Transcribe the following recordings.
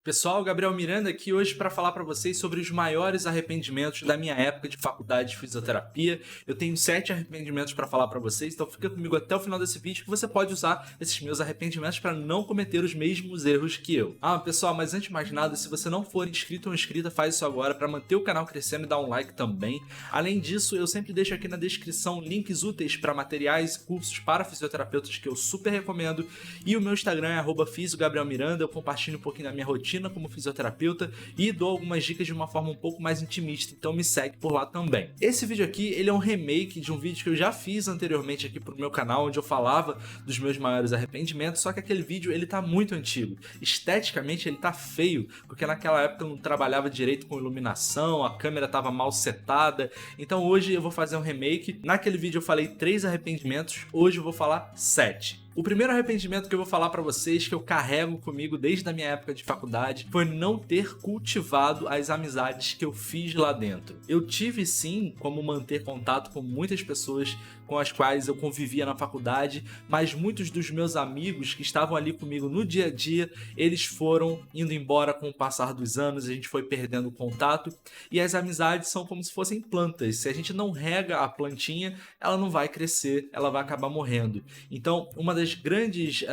Pessoal, Gabriel Miranda aqui hoje para falar para vocês sobre os maiores arrependimentos da minha época de faculdade de fisioterapia. Eu tenho 7 arrependimentos para falar para vocês, então fica comigo até o final desse vídeo que você pode usar esses meus arrependimentos para não cometer os mesmos erros que eu. Pessoal, mas antes de mais nada, se você não for inscrito ou inscrita, faz isso agora para manter o canal crescendo e dar um like também. Além disso, eu sempre deixo aqui na descrição links úteis para materiais e cursos para fisioterapeutas que eu super recomendo. E o meu Instagram é @fisiogabrielmiranda, eu compartilho um pouquinho da minha rotina como fisioterapeuta e dou algumas dicas de uma forma um pouco mais intimista, então me segue por lá também. Esse vídeo aqui, ele é um remake de um vídeo que eu já fiz anteriormente aqui pro meu canal, onde eu falava dos meus maiores arrependimentos, só que aquele vídeo, ele tá muito antigo. Esteticamente, ele tá feio, porque naquela época eu não trabalhava direito com iluminação, a câmera tava mal setada, então hoje eu vou fazer um remake. Naquele vídeo eu falei 3 arrependimentos, hoje eu vou falar 7. O primeiro arrependimento que eu vou falar pra vocês, que eu carrego comigo desde a minha época de faculdade, foi não ter cultivado as amizades que eu fiz lá dentro. Eu tive sim como manter contato com muitas pessoas com as quais eu convivia na faculdade, mas muitos dos meus amigos que estavam ali comigo no dia a dia, eles foram indo embora com o passar dos anos, a gente foi perdendo o contato, e as amizades são como se fossem plantas. Se a gente não rega a plantinha, ela não vai crescer, ela vai acabar morrendo. Então, uma das grandes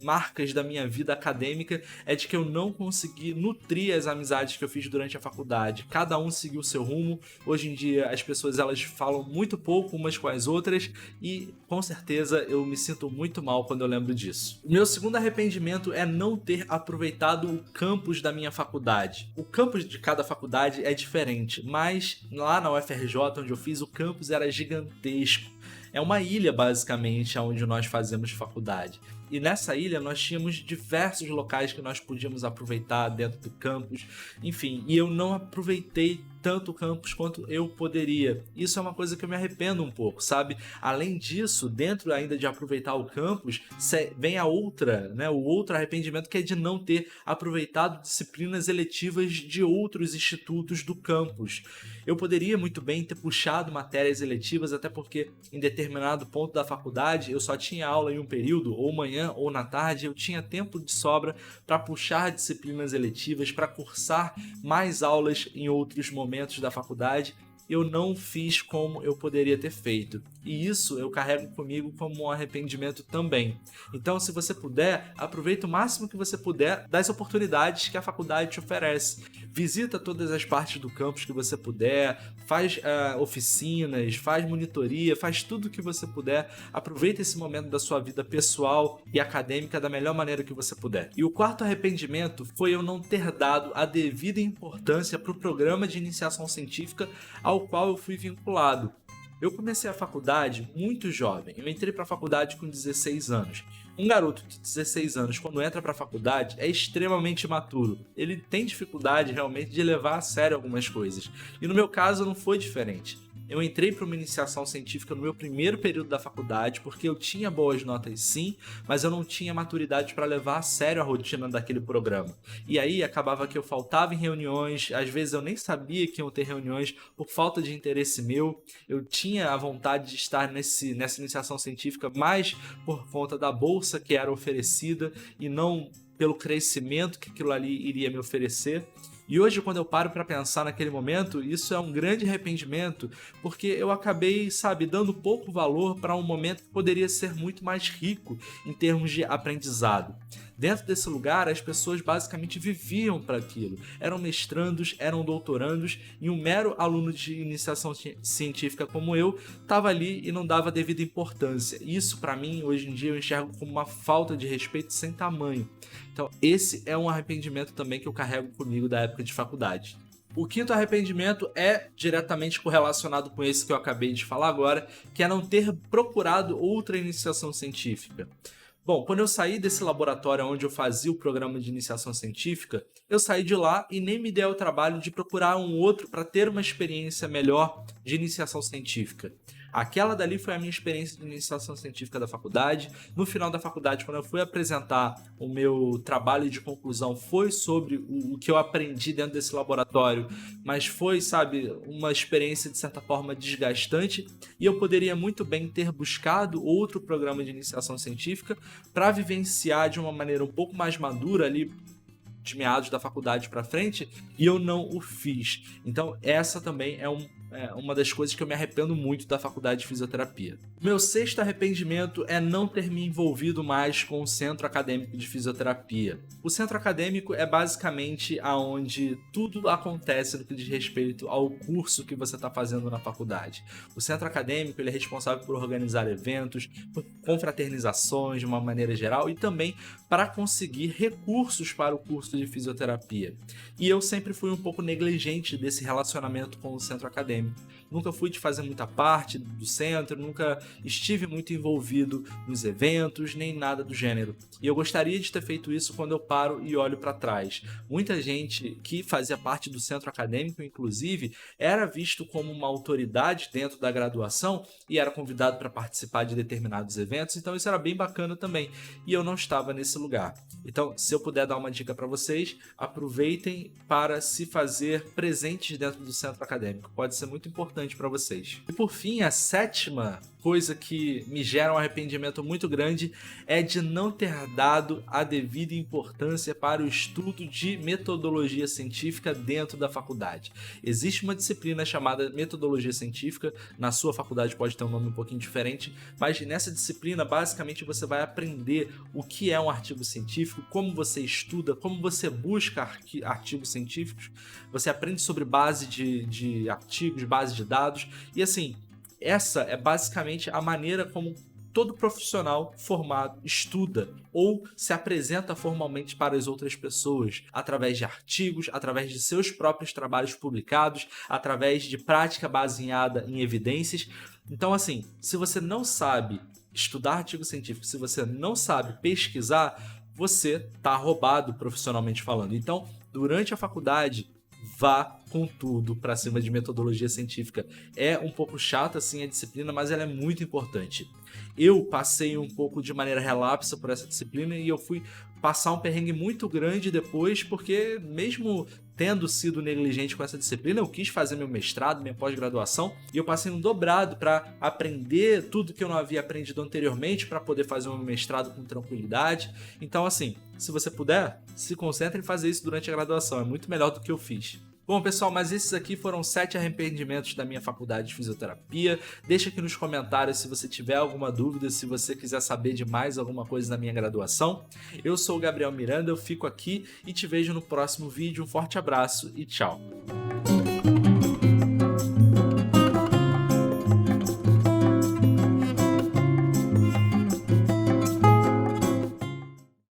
marcas da minha vida acadêmica é de que eu não consegui nutrir as amizades que eu fiz durante a faculdade. Cada um seguiu seu rumo. Hoje em dia as pessoas elas falam muito pouco umas com as outras e com certeza eu me sinto muito mal quando eu lembro disso. O meu segundo arrependimento é não ter aproveitado o campus da minha faculdade. O campus de cada faculdade é diferente, mas lá na UFRJ, onde eu fiz, o campus era gigantesco. É uma ilha, basicamente, onde nós fazemos faculdade. E nessa ilha nós tínhamos diversos locais que nós podíamos aproveitar dentro do campus. Enfim, e eu não aproveitei tanto o campus quanto eu poderia. Isso é uma coisa que eu me arrependo um pouco, sabe? Além disso, dentro ainda de aproveitar o campus, vem a outra, né? O outro arrependimento, que é de não ter aproveitado disciplinas eletivas de outros institutos do campus. Eu poderia muito bem ter puxado matérias eletivas, até porque em determinado ponto da faculdade eu só tinha aula em um período, ou manhã ou na tarde, eu tinha tempo de sobra para puxar disciplinas eletivas, para cursar mais aulas em outros momentos da faculdade. Eu não fiz como eu poderia ter feito. E isso eu carrego comigo como um arrependimento também. Então, se você puder, aproveite o máximo que você puder das oportunidades que a faculdade te oferece. Visita todas as partes do campus que você puder, faz oficinas, faz monitoria, faz tudo o que você puder. Aproveita esse momento da sua vida pessoal e acadêmica da melhor maneira que você puder. E o quarto arrependimento foi eu não ter dado a devida importância para o programa de iniciação científica ao qual eu fui vinculado. Eu comecei a faculdade muito jovem, eu entrei para a faculdade com 16 anos. Um garoto de 16 anos, quando entra para a faculdade, é extremamente imaturo. Ele tem dificuldade realmente de levar a sério algumas coisas. E no meu caso não foi diferente. Eu entrei para uma iniciação científica no meu primeiro período da faculdade porque eu tinha boas notas sim, mas eu não tinha maturidade para levar a sério a rotina daquele programa. E aí acabava que eu faltava em reuniões, às vezes eu nem sabia que iam ter reuniões por falta de interesse meu. Eu tinha a vontade de estar nessa iniciação científica mais por conta da bolsa que era oferecida e não pelo crescimento que aquilo ali iria me oferecer. E hoje, quando eu paro para pensar naquele momento, isso é um grande arrependimento, porque eu acabei, dando pouco valor para um momento que poderia ser muito mais rico em termos de aprendizado. Dentro desse lugar, as pessoas basicamente viviam para aquilo. Eram mestrandos, eram doutorandos, e um mero aluno de iniciação científica como eu estava ali e não dava devida importância. Isso, para mim, hoje em dia, eu enxergo como uma falta de respeito sem tamanho. Então, esse é um arrependimento também que eu carrego comigo da época de faculdade. O quinto arrependimento é diretamente correlacionado com esse que eu acabei de falar agora, que é não ter procurado outra iniciação científica. Bom, quando eu saí desse laboratório onde eu fazia o programa de iniciação científica, eu saí de lá e nem me dei ao trabalho de procurar um outro para ter uma experiência melhor de iniciação científica. Aquela dali foi a minha experiência de iniciação científica da faculdade. No final da faculdade, quando eu fui apresentar o meu trabalho de conclusão, foi sobre o que eu aprendi dentro desse laboratório, mas foi, uma experiência de certa forma desgastante, e eu poderia muito bem ter buscado outro programa de iniciação científica para vivenciar de uma maneira um pouco mais madura ali de meados da faculdade para frente e eu não o fiz. Então essa também é uma das coisas que eu me arrependo muito da faculdade de fisioterapia. Meu sexto arrependimento é não ter me envolvido mais com o Centro Acadêmico de Fisioterapia. O Centro Acadêmico é basicamente aonde tudo acontece no que diz respeito ao curso que você está fazendo na faculdade. O Centro Acadêmico ele é responsável por organizar eventos, por confraternizações de uma maneira geral e também para conseguir recursos para o curso de fisioterapia. E eu sempre fui um pouco negligente desse relacionamento com o Centro Acadêmico. Nunca fui de fazer muita parte do centro, nunca estive muito envolvido nos eventos, nem nada do gênero. E eu gostaria de ter feito isso quando eu paro e olho para trás. Muita gente que fazia parte do centro acadêmico, inclusive, era visto como uma autoridade dentro da graduação e era convidado para participar de determinados eventos, então isso era bem bacana também. E eu não estava nesse lugar. Então, se eu puder dar uma dica para vocês, aproveitem para se fazer presentes dentro do centro acadêmico. Pode ser muito importante para vocês. E por fim, a sétima coisa que me gera um arrependimento muito grande é de não ter dado a devida importância para o estudo de metodologia científica dentro da faculdade. Existe uma disciplina chamada metodologia científica, na sua faculdade pode ter um nome um pouquinho diferente, mas nessa disciplina basicamente você vai aprender o que é um artigo científico, como você estuda, como você busca artigos científicos, você aprende sobre base de artigos, base de dados e assim, essa é basicamente a maneira como todo profissional formado estuda ou se apresenta formalmente para as outras pessoas, através de artigos, através de seus próprios trabalhos publicados, através de prática baseada em evidências. Então, assim, se você não sabe estudar artigo científico, se você não sabe pesquisar, você está roubado profissionalmente falando. Então, durante a faculdade, vá com tudo para cima de metodologia científica. É um pouco chata assim a disciplina, mas ela é muito importante. Eu passei um pouco de maneira relapsa por essa disciplina e eu fui passar um perrengue muito grande depois, porque mesmo tendo sido negligente com essa disciplina, eu quis fazer meu mestrado, minha pós-graduação, e eu passei um dobrado para aprender tudo que eu não havia aprendido anteriormente para poder fazer um mestrado com tranquilidade. Então, assim, se você puder, se concentre em fazer isso durante a graduação, é muito melhor do que eu fiz. Bom, pessoal, mas esses aqui foram 7 arrependimentos da minha faculdade de fisioterapia. Deixa aqui nos comentários se você tiver alguma dúvida, se você quiser saber de mais alguma coisa da minha graduação. Eu sou o Gabriel Miranda, eu fico aqui e te vejo no próximo vídeo. Um forte abraço e tchau!